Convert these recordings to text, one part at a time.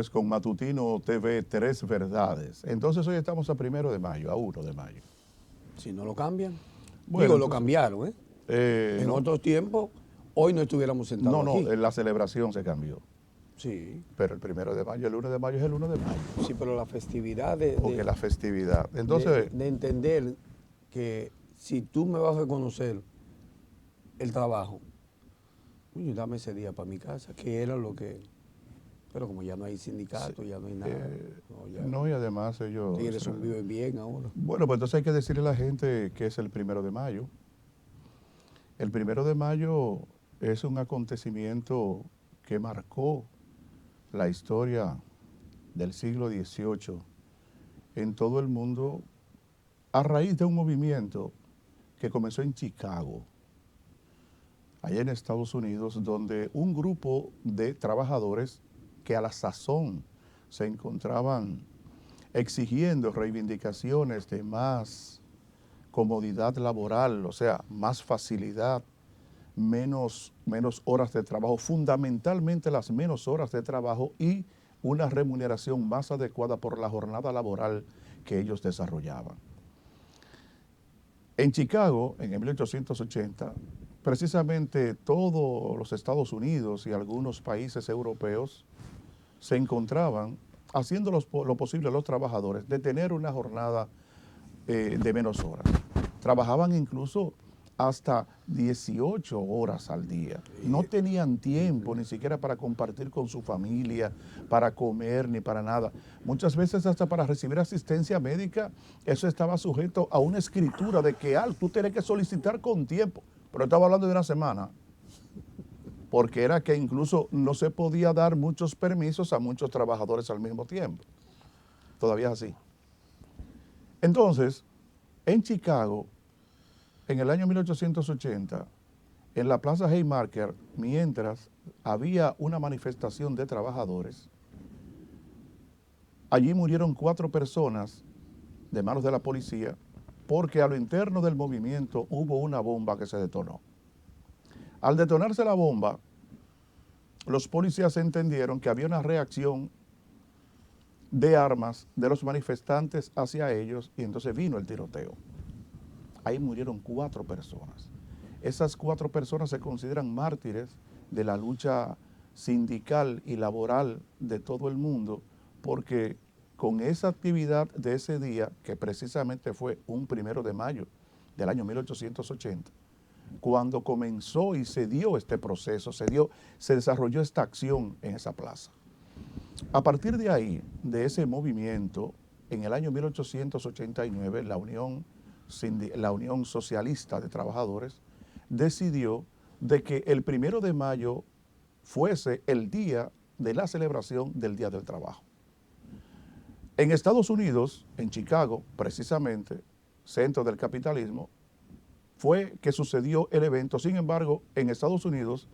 jueves con Matutino TV Tres Verdades. Entonces hoy estamos a 1 de mayo, a 1 de mayo. Si no lo cambian. Bueno, Digo, entonces, lo cambiaron, ¿eh? En no, otros tiempos, hoy no estuviéramos sentados no, aquí. la celebración se cambió. Sí, Pero el 1 de mayo, el 1 de mayo es el 1 de mayo. sí, pero la festividad Porque la festividad. Entonces, de entender que si tú me vas a reconocer el trabajo, coño, dame ese día para mi casa, que era lo que... Pero como ya no hay sindicato, ya no hay nada. no, y además ellos... Tigres viven bien ahora. Bueno, pues entonces hay que decirle a la gente que es el 1 de mayo. El 1 de mayo es un acontecimiento que marcó la historia del siglo XVIII en todo el mundo a raíz de un movimiento que comenzó en Chicago, allá en Estados Unidos, donde un grupo de trabajadores que a la sazón se encontraban exigiendo reivindicaciones de más comodidad laboral, o sea, más facilidad, menos horas de trabajo, fundamentalmente las menos horas de trabajo y una remuneración más adecuada por la jornada laboral que ellos desarrollaban. En Chicago, en el 1880, precisamente todos los Estados Unidos y algunos países europeos se encontraban haciendo lo posible a los trabajadores de tener una jornada de menos horas. Trabajaban incluso hasta 18 horas al día. No tenían tiempo ni siquiera para compartir con su familia, para comer ni para nada. Muchas veces hasta para recibir asistencia médica, eso estaba sujeto a una escritura de que tú tienes que solicitar con tiempo. Pero estaba hablando de una semana, porque era que incluso no se podía dar muchos permisos a muchos trabajadores al mismo tiempo. Todavía es así. Entonces, en Chicago, en el año 1880, en la Plaza Haymarket, mientras había una manifestación de trabajadores, allí murieron 4 personas de manos de la policía porque a lo interno del movimiento hubo una bomba que se detonó. Al detonarse la bomba, los policías entendieron que había una reacción de armas de los manifestantes hacia ellos y entonces vino el tiroteo. Ahí murieron 4 personas. Esas 4 personas se consideran mártires de la lucha sindical y laboral de todo el mundo, porque con esa actividad de ese día, que precisamente fue un 1 de mayo del año 1880, cuando comenzó y se dio este proceso, se desarrolló esta acción en esa plaza. A partir de ahí, de ese movimiento, en el año 1889, la Unión Socialista de Trabajadores decidió de que el 1 de mayo fuese el día de la celebración del Día del Trabajo. En Estados Unidos, en Chicago, precisamente, centro del capitalismo, fue que sucedió el evento. Sin embargo, en Estados Unidos,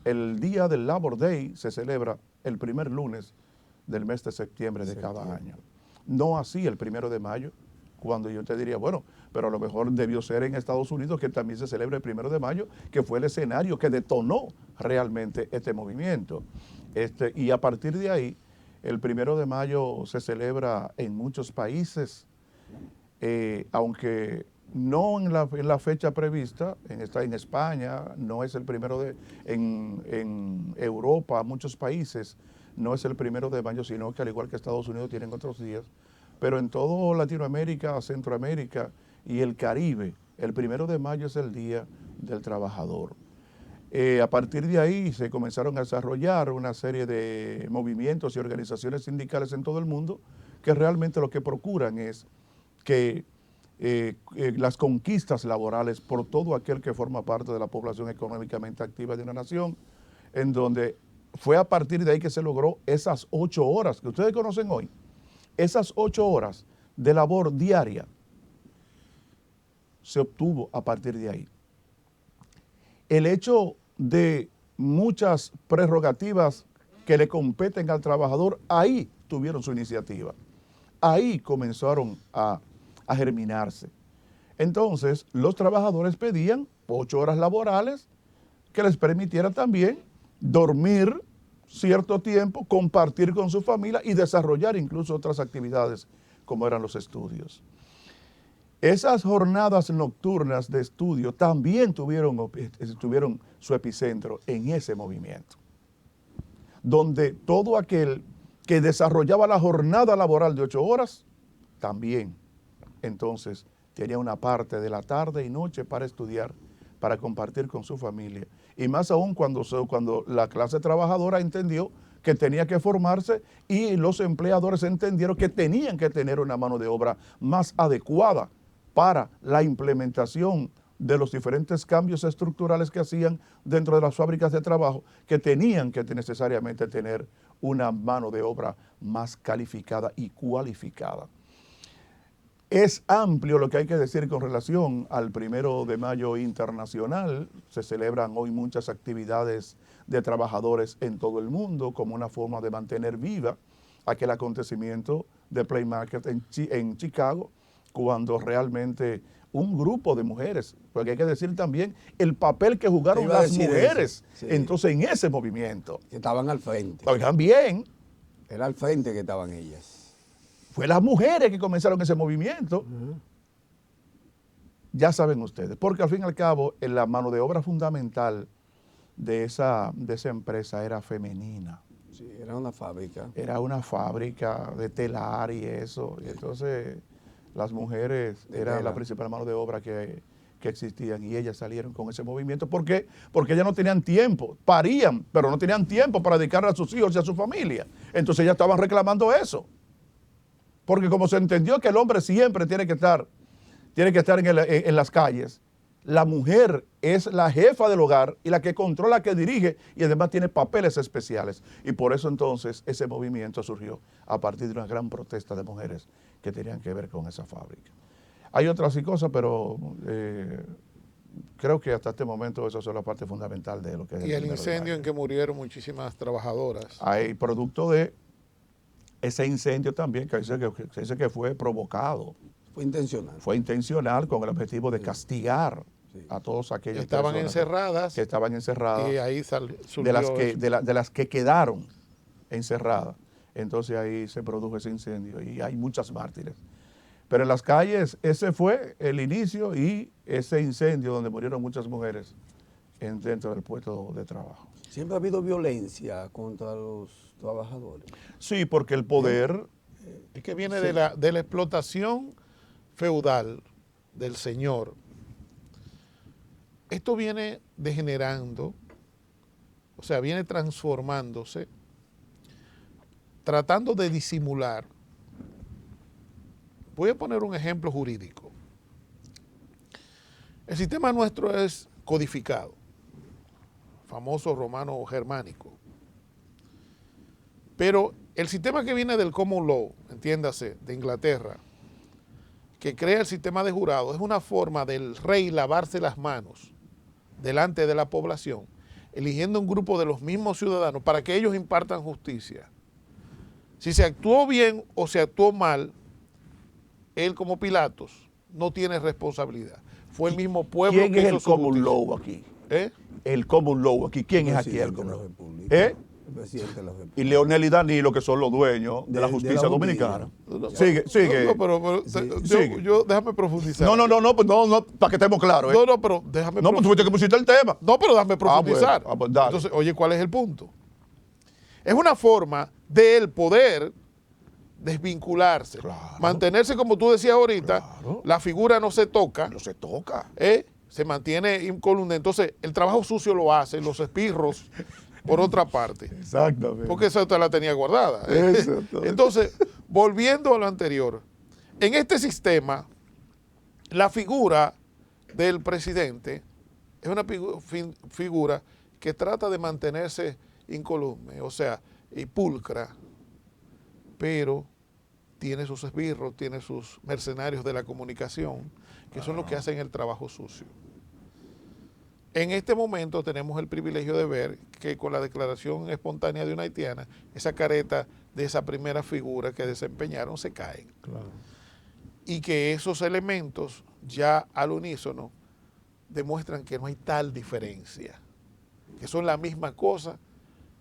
el día del Labor Day se celebra el primer lunes del mes de septiembre de cada año. No así el 1 de mayo, cuando yo te diría, bueno, pero a lo mejor debió ser en Estados Unidos que también se celebra el 1 de mayo, que fue el escenario que detonó realmente este movimiento. Y a partir de ahí, el 1 de mayo se celebra en muchos países, aunque no en la fecha prevista, en España, no es el en Europa, muchos países, no es el 1 de mayo, sino que al igual que Estados Unidos tienen otros días, pero en todo Latinoamérica, Centroamérica y el Caribe, el 1 de mayo es el Día del Trabajador. A partir de ahí se comenzaron a desarrollar una serie de movimientos y organizaciones sindicales en todo el mundo que realmente lo que procuran es que las conquistas laborales por todo aquel que forma parte de la población económicamente activa de una nación, en donde fue a partir de ahí que se logró esas 8 horas que ustedes conocen hoy, esas 8 horas de labor diaria se obtuvo a partir de ahí. El hecho de muchas prerrogativas que le competen al trabajador, ahí tuvieron su iniciativa. Ahí comenzaron a germinarse. Entonces, los trabajadores pedían 8 horas laborales que les permitiera también dormir cierto tiempo, compartir con su familia y desarrollar incluso otras actividades como eran los estudios. Esas jornadas nocturnas de estudio también tuvieron su epicentro en ese movimiento, donde todo aquel que desarrollaba la jornada laboral de 8 horas, también entonces tenía una parte de la tarde y noche para estudiar, para compartir con su familia. Y más aún cuando la clase trabajadora entendió que tenía que formarse y los empleadores entendieron que tenían que tener una mano de obra más adecuada para la implementación de los diferentes cambios estructurales que hacían dentro de las fábricas de trabajo, que tenían que necesariamente tener una mano de obra más calificada y cualificada. Es amplio lo que hay que decir con relación al 1 de mayo internacional. Se celebran hoy muchas actividades de trabajadores en todo el mundo como una forma de mantener viva aquel acontecimiento de Play Market en Chicago, cuando realmente un grupo de mujeres, porque hay que decir también el papel que jugaron las mujeres, sí, entonces en ese movimiento. Que estaban al frente. Oigan bien. Era al frente que estaban ellas. Fue las mujeres que comenzaron ese movimiento. Ya saben ustedes, porque al fin y al cabo la mano de obra fundamental de esa empresa era femenina. Sí, era una fábrica. Era una fábrica de telar y eso. Y entonces las mujeres eran la principal mano de obra que existían y ellas salieron con ese movimiento. ¿Por qué? Porque ellas no tenían tiempo, parían, pero no tenían tiempo para dedicarle a sus hijos y a su familia. Entonces ellas estaban reclamando eso. Porque como se entendió que el hombre siempre tiene que estar en las calles, la mujer es la jefa del hogar y la que controla, que dirige y además tiene papeles especiales. Y por eso entonces ese movimiento surgió a partir de una gran protesta de mujeres que tenían que ver con esa fábrica. Hay otras cosas, pero creo que hasta este momento eso es la parte fundamental de lo que es y el incendio en que murieron muchísimas trabajadoras. Hay producto de ese incendio también que se dice que fue provocado. Fue intencional. Fue intencional con el objetivo de castigar a todos aquellos que estaban encerradas. Y ahí surgió de las que quedaron encerradas. Entonces ahí se produjo ese incendio y hay muchas mártires. Pero en las calles ese fue el inicio y ese incendio donde murieron muchas mujeres dentro del puesto de trabajo. Siempre ha habido violencia contra los trabajadores. Sí, porque el poder... Es que viene de la explotación feudal del señor. Esto viene degenerando, o sea, viene transformándose, tratando de disimular. Voy a poner un ejemplo jurídico. El sistema nuestro es codificado, famoso romano germánico. Pero el sistema que viene del common law, entiéndase, de Inglaterra, que crea el sistema de jurado, es una forma del rey lavarse las manos delante de la población, eligiendo un grupo de los mismos ciudadanos para que ellos impartan justicia. Si se actuó bien o se actuó mal, él como Pilatos no tiene responsabilidad. Fue el mismo pueblo que hizo su justicia. ¿Quién es el common law aquí? El common law aquí. ¿Quién es aquí el common law? El presidente de la República. Y Leonel y Danilo, que son los dueños de la justicia dominicana. Sigue. No, pero déjame profundizar. No, para que estemos claros. No, pero déjame profundizar. No, pues tú fuiste que pusiste el tema. No, pero déjame profundizar. Pues dale. Entonces, oye, ¿cuál es el punto? Es una forma del poder desvincularse, mantenerse, como tú decías ahorita, la figura no se toca. No se toca. Se mantiene incólume. Entonces, el trabajo sucio lo hacen los espirros, por otra parte. Exactamente. Porque esa usted la tenía guardada. Entonces, volviendo a lo anterior, en este sistema, la figura del presidente es una figura que trata de mantenerse incólume, o sea, y pulcra, pero tiene sus esbirros, tiene sus mercenarios de la comunicación, que son los que hacen el trabajo sucio. En este momento tenemos el privilegio de ver que con la declaración espontánea de una haitiana, esa careta de esa primera figura que desempeñaron se caen. Claro. Y que esos elementos ya al unísono demuestran que no hay tal diferencia, que son la misma cosa,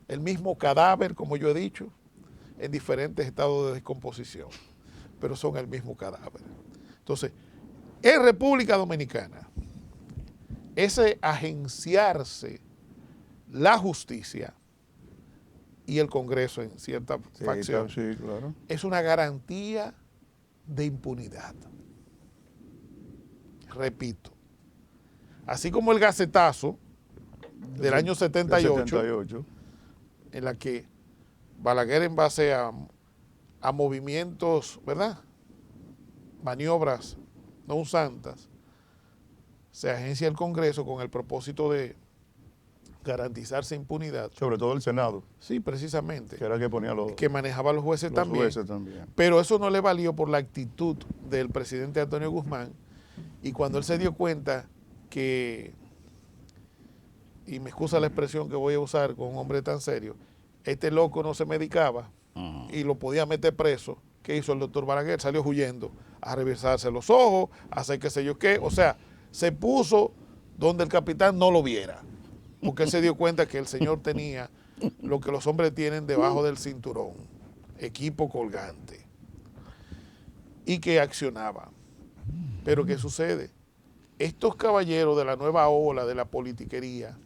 el mismo cadáver, como yo he dicho, en diferentes estados de descomposición, pero son el mismo cadáver. Entonces, en República Dominicana, ese agenciarse la justicia y el Congreso en cierta facción Sí, claro. es una garantía de impunidad. Repito, así como el gacetazo del año 78, en la que Balaguer, en base a movimientos, ¿verdad?, maniobras no santas, se agencia el Congreso con el propósito de garantizarse impunidad. Sobre todo el Senado, Sí, precisamente. que era el que ponía Que manejaba a los jueces también. jueces también. Pero eso no le valió por la actitud del presidente Antonio Guzmán. Y cuando él se dio cuenta que, y me excusa la expresión que voy a usar con un hombre tan serio, este loco no se medicaba y lo podía meter preso, ¿qué hizo el doctor Balaguer? Salió huyendo a revisarse los ojos, a hacer qué sé yo qué. O sea, se puso donde el capitán no lo viera, porque él se dio cuenta que el señor tenía lo que los hombres tienen debajo del cinturón, equipo colgante, y que accionaba. Pero ¿qué sucede? Estos caballeros de la nueva ola de la politiquería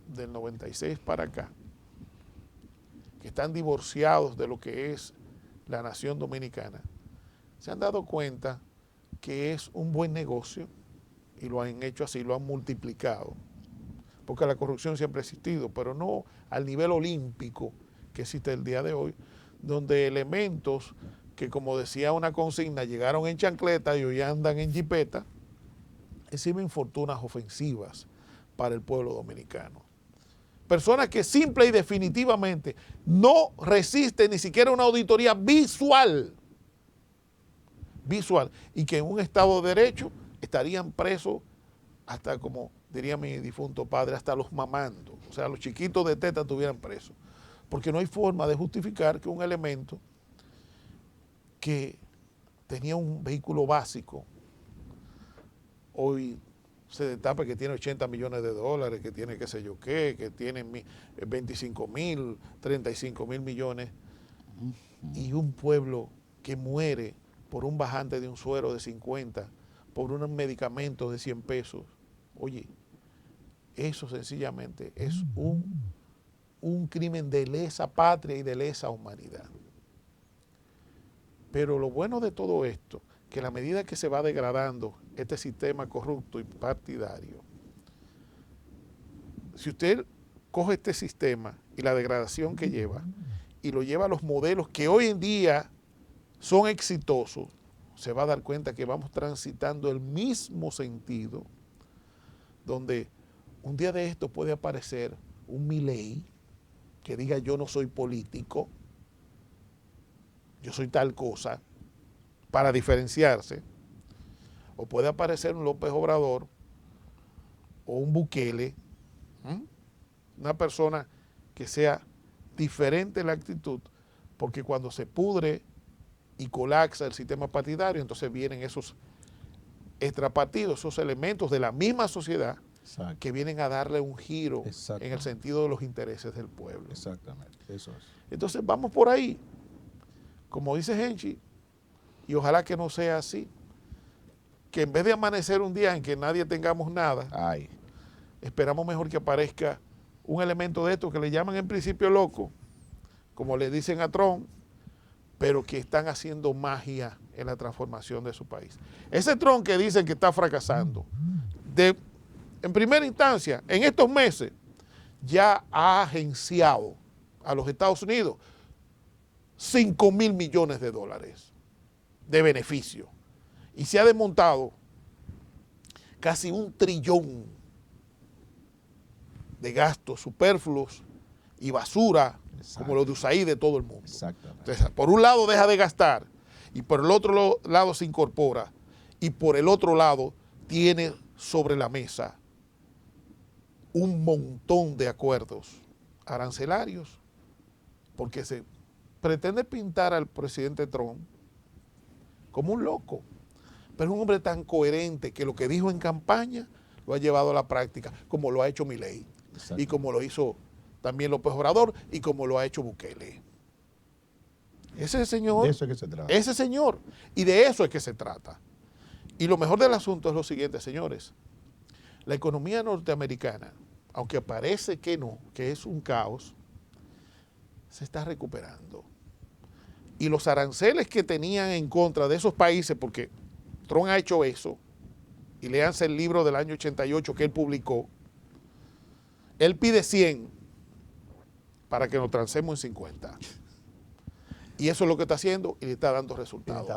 del 96 para acá, que están divorciados de lo que es la nación dominicana, se han dado cuenta que es un buen negocio y lo han hecho así, lo han multiplicado, porque la corrupción siempre ha existido, pero no al nivel olímpico que existe el día de hoy, donde elementos que, como decía una consigna, llegaron en chancleta y hoy andan en jipeta, exhiben fortunas ofensivas para el pueblo dominicano. Personas que simple y definitivamente no resisten ni siquiera una auditoría visual, y que en un Estado de Derecho estarían presos hasta, como diría mi difunto padre, hasta los mamandos, o sea, los chiquitos de teta estuvieran presos, porque no hay forma de justificar que un elemento que tenía un vehículo básico hoy se destapa que tiene 80 millones de dólares, que tiene qué sé yo qué, que tiene 25 mil, 35 mil millones, y un pueblo que muere por un bajante de un suero de 50, por un medicamento de 100 pesos. Oye, eso sencillamente es un crimen de lesa patria y de lesa humanidad. Pero lo bueno de todo esto, que a la medida que se va degradando este sistema corrupto y partidario, si usted coge este sistema y la degradación que lleva y lo lleva a los modelos que hoy en día son exitosos, se va a dar cuenta que vamos transitando el mismo sentido, donde un día de esto puede aparecer un Milei que diga: yo no soy político, yo soy tal cosa, para diferenciarse. O puede aparecer un López Obrador o un Bukele, una persona que sea diferente en la actitud, porque cuando se pudre y colapsa el sistema partidario, entonces vienen esos extrapartidos, esos elementos de la misma sociedad. Exacto. Que vienen a darle un giro en el sentido de los intereses del pueblo. Exactamente, eso es. Entonces vamos por ahí, como dice Henchi, y ojalá que no sea así, que en vez de amanecer un día en que nadie tengamos nada, esperamos mejor que aparezca un elemento de esto que le llaman en principio loco, como le dicen a Trump, pero que están haciendo magia en la transformación de su país. Ese Trump que dicen que está fracasando, en primera instancia, en estos meses, ya ha agenciado a los Estados Unidos 5 mil millones de dólares de beneficio. Y se ha desmontado casi 1 trillón de gastos superfluos y basura, como los de USAID de todo el mundo. Entonces, por un lado deja de gastar y por el otro lado se incorpora, y por el otro lado tiene sobre la mesa un montón de acuerdos arancelarios, porque se pretende pintar al presidente Trump como un loco, pero es un hombre tan coherente que lo que dijo en campaña lo ha llevado a la práctica, como lo ha hecho Milei y como lo hizo también López Obrador y como lo ha hecho Bukele. Ese señor, De eso es que se trata. ese señor, y de eso es que se trata. Y lo mejor del asunto es lo siguiente, señores. La economía norteamericana, aunque parece que no, que es un caos, se está recuperando. Y los aranceles que tenían en contra de esos países, porque Trump ha hecho eso, y léanse el libro del año 88 que él publicó, él pide 100 para que nos transemos en 50. Y eso es lo que está haciendo y le está dando resultados.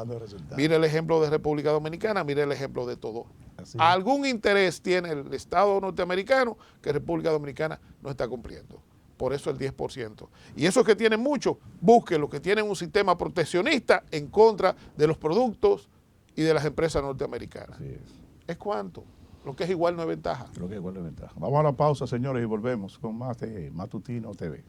Mire el ejemplo de República Dominicana, mire el ejemplo de todo. Así. Algún interés tiene el Estado norteamericano que República Dominicana no está cumpliendo. Por eso el 10%. Y esos que tienen mucho, busquen los que tienen un sistema proteccionista en contra de los productos y de las empresas norteamericanas. Así ¿Es cuánto? Lo que es igual no es ventaja. Creo que igual es ventaja. Vamos a la pausa, señores, y volvemos con más de Matutino TV.